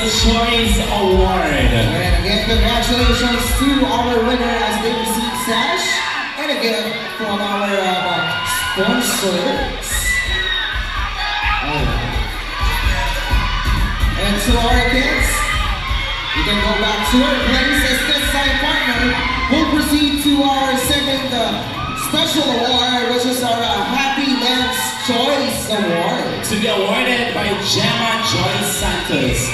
Choice Award. And again, congratulations to our winner as they receive sash and a gift from our sponsors. And to our kids, you can go back to our place as this side partner. We'll proceed to our second special award, which is our Happy Lens Choice Award. To be awarded by Gemma Joyce Santos.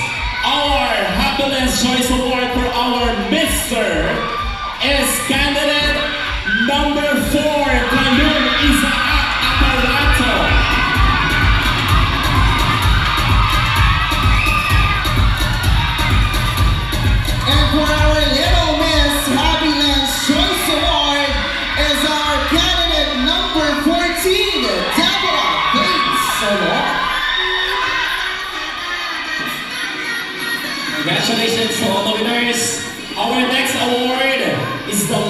Our Happy Lens Choice Award for our Mr. is candidate number 4, Kalun Isaac Aparato. And for our Little Miss Happy Lens Choice Award is our candidate number 14, Deborah Bates Award. Congratulations to all the winners. Our next award is the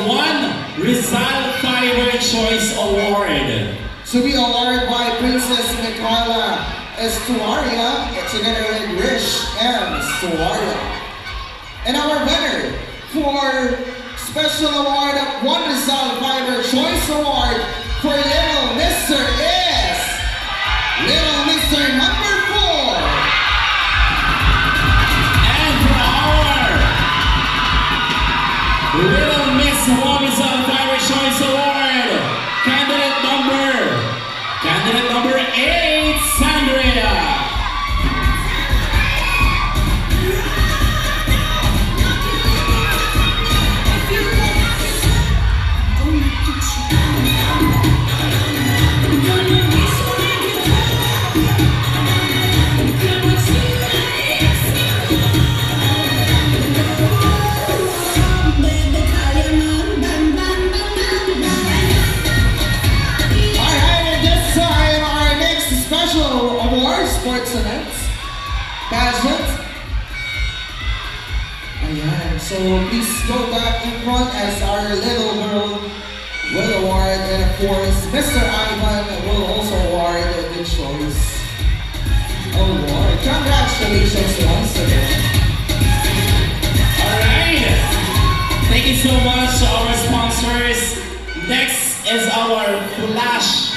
Rizal Fiber Choice Award. To be awarded by Princess Michaela Estuaria together with Rich M. Estuaria. And our winner for special award of Rizal Fiber Choice Award for Little Mister is Little Mister number 4. And for our Little Miss Rizal Fiber Choice Award, candidate number 8, Sandria. Sports events, pageant. Ayan. So please go back in front as our little girl will award, and of course Mr. Ivan will also award the Choice Award. Congratulations once again. Alright. Thank you so much to our sponsors. Next is our Flash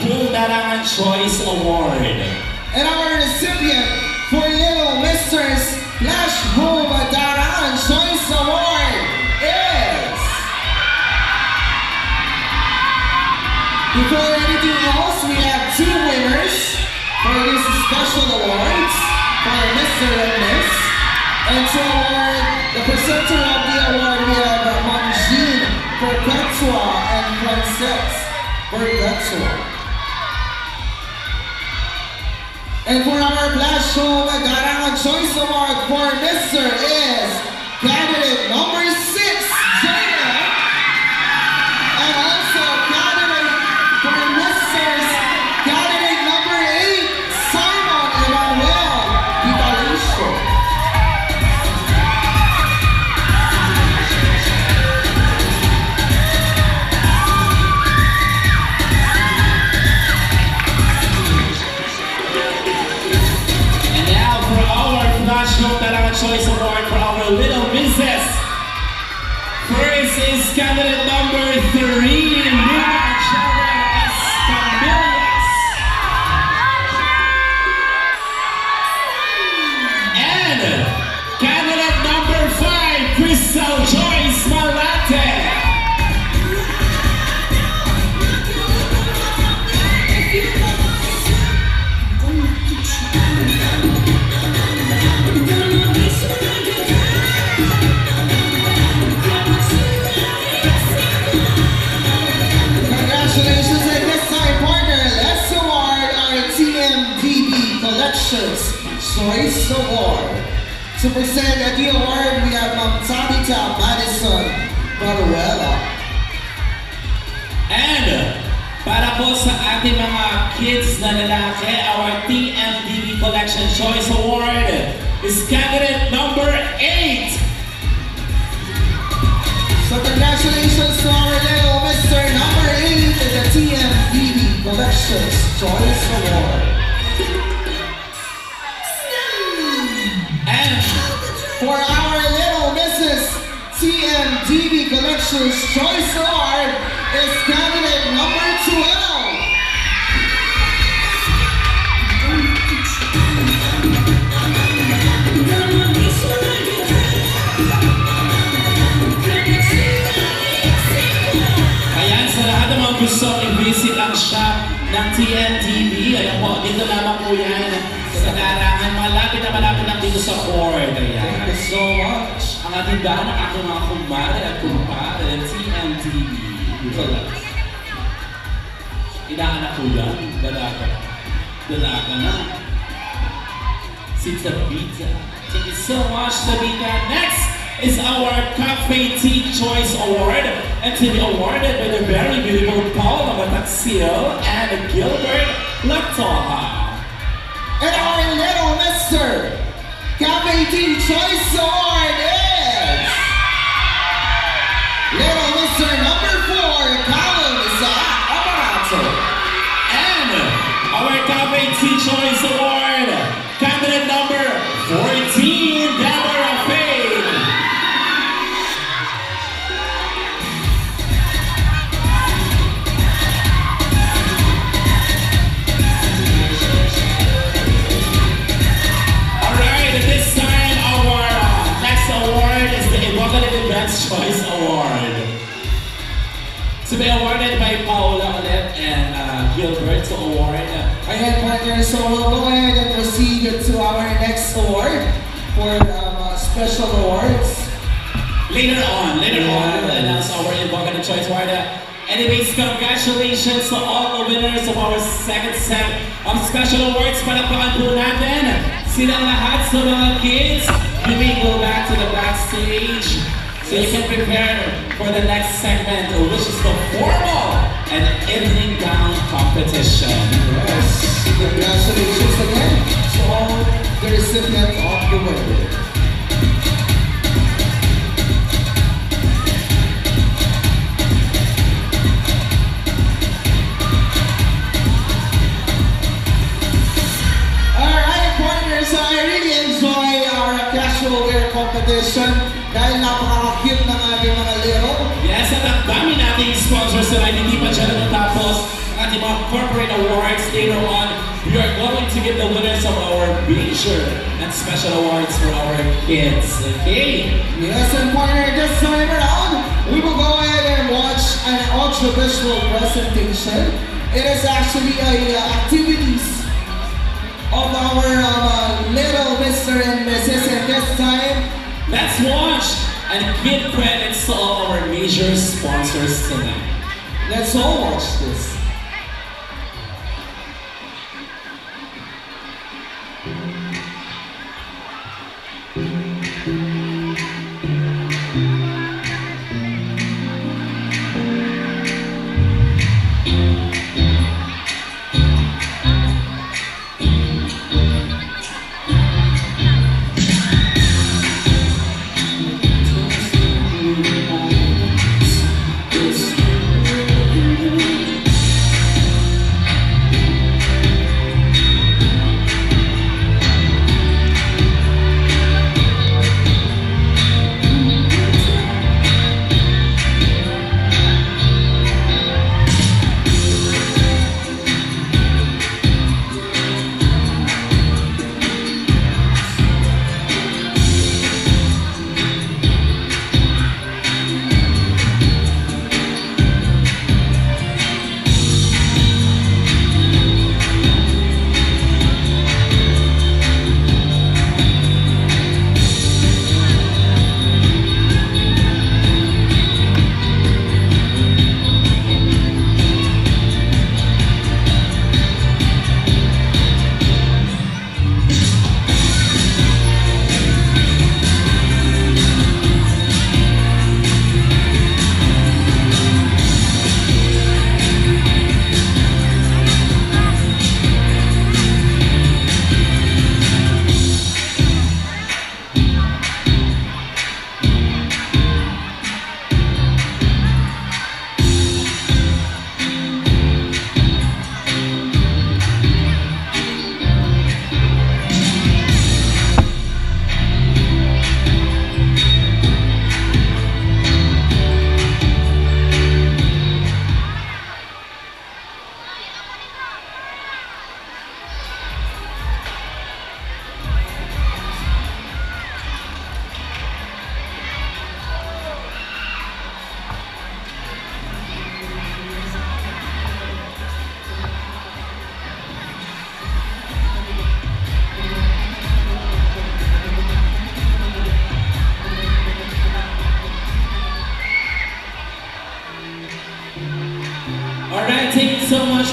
Huldarangan Choice Award. And our recipient for Little Mister's Flash Home Daran Choice Award is... Before anything else, we have 2 winners for these special awards for Mr. and Miss. And to award the presenter of the award, we have Ma'am Jean Perpetua and Frances Perpetua. And for our Flash Home Darangan Choice Award for Mr. is candidate number 6, Jaya. And also candidate for Mr.'s candidate number 8, Simon Emmanuel Vitalicio. Choice Award for our Little Misses. First is candidate number 3, Luna Chavez Escamillas. And candidate number 5, Crystal Joyce Malate. Congratulations at this time, partner. Let's award our TMDB Collections Choice Award. To present at the award, we have Ma'am Tabitha Madison Baruela. And para po sa ating mga kids na lalaki, our TMDB Collection Choice Award is candidate number 8. So congratulations to our little Mr. number 8 in the TMDB Collections Choice Award. And For our little Mrs. TMDB Collections Choice Award is candidate number 12. ayan, sa lahat ng mga gusto i-visit ang shop ng TNTV, ayan po, dito lamang po yan sa Larangan. Malapit na malapit lang dito sa Ford. Thank Ayan. you so much. Ang ating dahan ng aking mga kumare at kumpare, TNTV. Dito lang. Inaanak ko yan, dalaga. Dalaga na. Si Tabita. Thank you so much, Tabita. Next is our Cafe Tea Choice Award, and to be awarded by the very beautiful Paula Mataxil and Gilbert Latoha. And our little Mr. Cafe Tea Choice Award is little Mr. number 4, Colin Isaac Abarato. And our Cafe Tea Choice Award, candidate number 14, Deborah Faye. Alright, this time our next award is the Evocative Events Choice Award. To be awarded by Paula Olet and Gilbert to award. Ayan, partners, so we'll go ahead and proceed to our next award for special awards. Later on, we'll announce our Evocative Choice Award. Anyways, congratulations to all the winners of our second set of special awards. Palakpakan po natin silang lahat sa mga kids. You may go back to the backstage so you can prepare for the next segment, which is the formal and evening gown competition. Yes, congratulations again to all the recipients of the award. Alright, partners, so I really enjoy our casual wear competition dahil napaka-cute ng ating mga little. Yes, at ang dami nating sponsors na hindi pa dyan natapos ang ating mga corporate awards. Later on, we are going to give the winners of our major and special awards for our kids. Okay? Yes, and partner, this time around, we will go ahead and watch an audiovisual presentation. It is actually activities of our little Mr. and Mrs. And this time, Let's watch and give credits to all our major sponsors tonight. let's all watch this.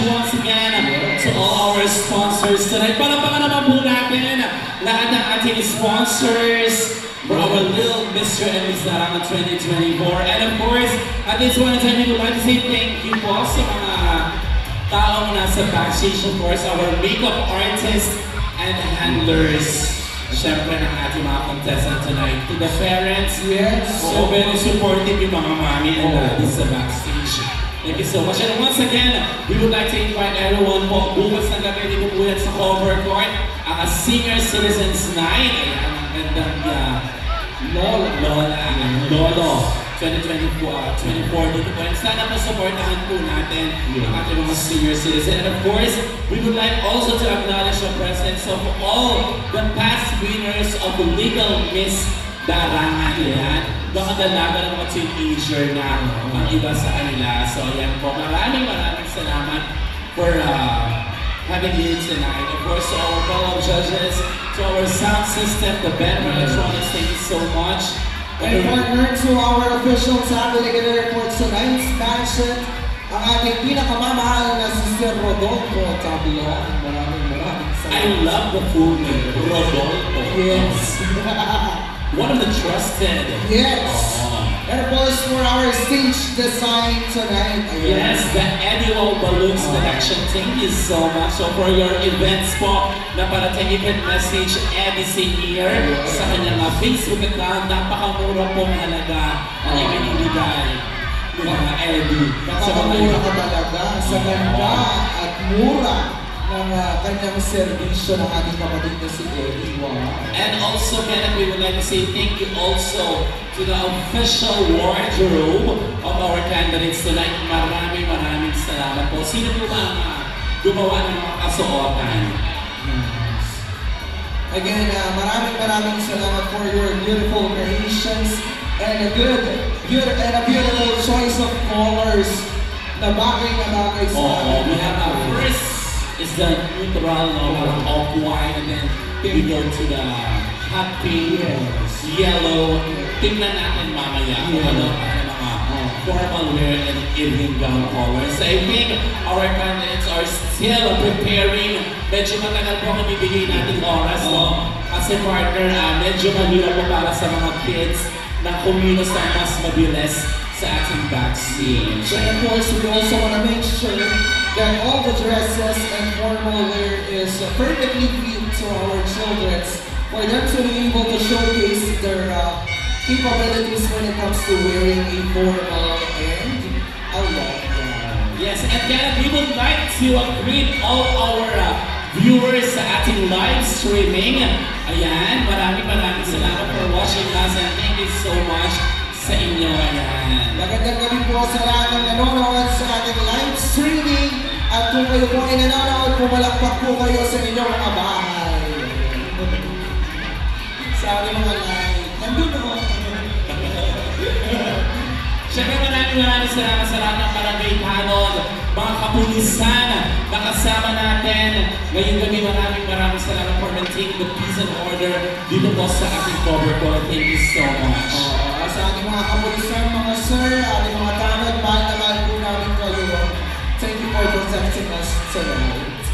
once again to all our sponsors tonight. Palapakan naman po natin lahat ng ating sponsors for our little Mr. and Miss Larangan 2024. And of course, at this one time, we would like to say thank you po sa mga taong nasa backstage. Of course, our makeup artists and handlers. Siyempre ng ating mga contestant tonight. To the parents, Yes. so very supportive yung mga mami and daddies sa backstage. Thank you so much. And once again, we would like to invite everyone po. Bukas na gabi dito po yan sa cover court. Ang Senior Citizens Night. Ayan, ang gandang Lolo 2024 dito po. And sana po supportahan po natin ang ating mga senior citizen. And of course, we would like also to acknowledge the presence of all the past winners of Little Miss Larangan. Yan. Baka dalaga ng mga teenager na ang iba sa kanila. So yan po. Maraming salamat for having you tonight. Of course, to our fellow judges, to our sound system, the band electronics, thank you so much. And partner to our official Saturday report tonight's mansion, ang ating pinakamamahal na si Sir Rodolfo Tablon. Maraming salamat. I love the full name, Rodolfo. Yes. One of the trusted. Yes. And of course, for our stage design tonight. Yes, the Annual Balloons Collection. Thank you so much. So for your events po, na parating event message, Eddie Senior, sa kanyang Facebook account, napakamura pong halaga ang ibinibigay ng mga Eddie. Napakamura ka talaga sa ganda at mura ng kanyang serbisyo ng ating kapatid na si Eddie. Wow. And also, Kenneth, we would like to say thank you also to the official wardrobe of our candidates tonight. Maraming salamat po. Sino po ba ang gumawa ng mga kasuotan? Again, maraming salamat for your beautiful creations and a beautiful choice of colors na bagay sa atin. We have our first is the neutral, off-white, and then we go to the hot pink, yellow. Tingnan natin mamaya kung ano ang mga formal wear and evening gown colors. I think our candidates are still preparing. Medyo matagal po kami bigay natin oras, no? Kasi partner, medyo mahirap po para sa mga kids na kumilos na mas mabilis sa ating backstage. And of course, we also want to make sure that all the dresses and formal wear is perfectly fit to our children for them to be able to showcase their capabilities when it comes to wearing a formal and a long gown. Yes, and then we would like to greet all our viewers sa ating live streaming. Ayan, maraming salamat for watching us and thank you so much sa inyo. Ayan. Magandang gabi po sa lahat ng nanonood sa ating live streaming. At kung kayo po ay nanonood, pumalakpak po kayo sa inyong mga bahay. Sa ating mga live. Nandun ako. Siyempre maraming salamat sa lahat ng barangay tanod, mga kapulisan na kasama natin. Ngayong gabi maraming salamat for maintaining the peace and order dito po sa ating cover call. Thank you so much. Sa ating mga kapulisan, mga sir, ating mga tanod, mahal na mahal po namin kayo. Thank you for protecting us tonight.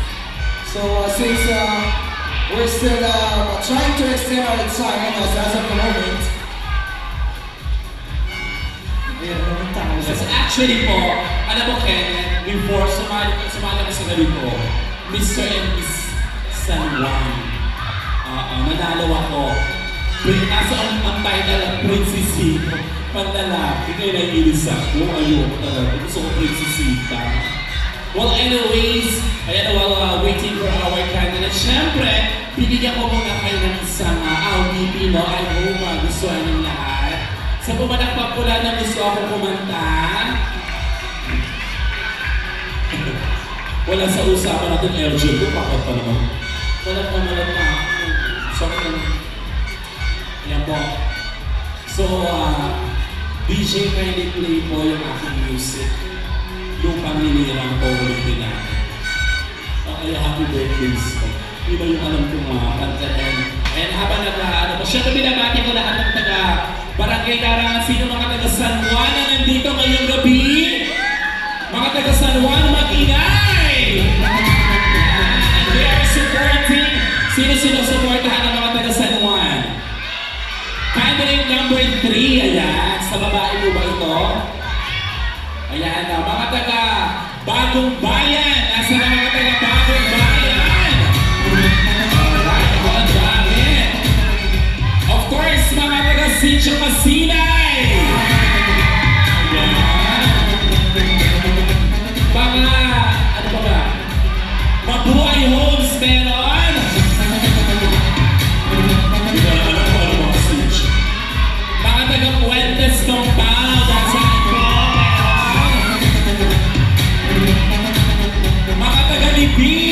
So since we're still trying to extend our time as of the moment, Yes, actually po, alam mo Kenneth, before sumali ka sa gabi ko, Mr. and Miss San Juan, nanalo ako. Nasa ang title ng Princesita. Pag lalaki, kayo naiinis ako. Ayoko talaga. Gusto ko Princesita. Well, anyways, ayan, while waiting for our candidate, syempre, pinigyan ko muna kayo ng isang LDP, no? I hope gustuhan ng lahat. Sa pumanak pa pula na gusto ako kumanta. Wala sa usapan natin, LJ ko, bakit pa naman? Walang na. So, yan po. So, DJ kindly play po yung aking music. Lupang Hinirang po ulitin natin. Okay, happy birthdays po. Yun ba yung alam kong kantahin? And habang nag-ano po, syempre binabati ko lahat ng taga Barangay Larangan. Sino mga taga San Juan na nandito ngayong gabi? Mga taga San Juan, mag-ingay! Ayan na, mga taga Bagong Bayan. Nasa na mga taga Bagong Bayan? Alright, ang dami. Of course, mga taga Sitio Masinay. Ayan. Mga, ano pa ba? Mabuhay Homes meron. Hindi ko alam kung ano mga Sitio. Mga taga Puentes Compound. Nasaan po? Mga taga Libin.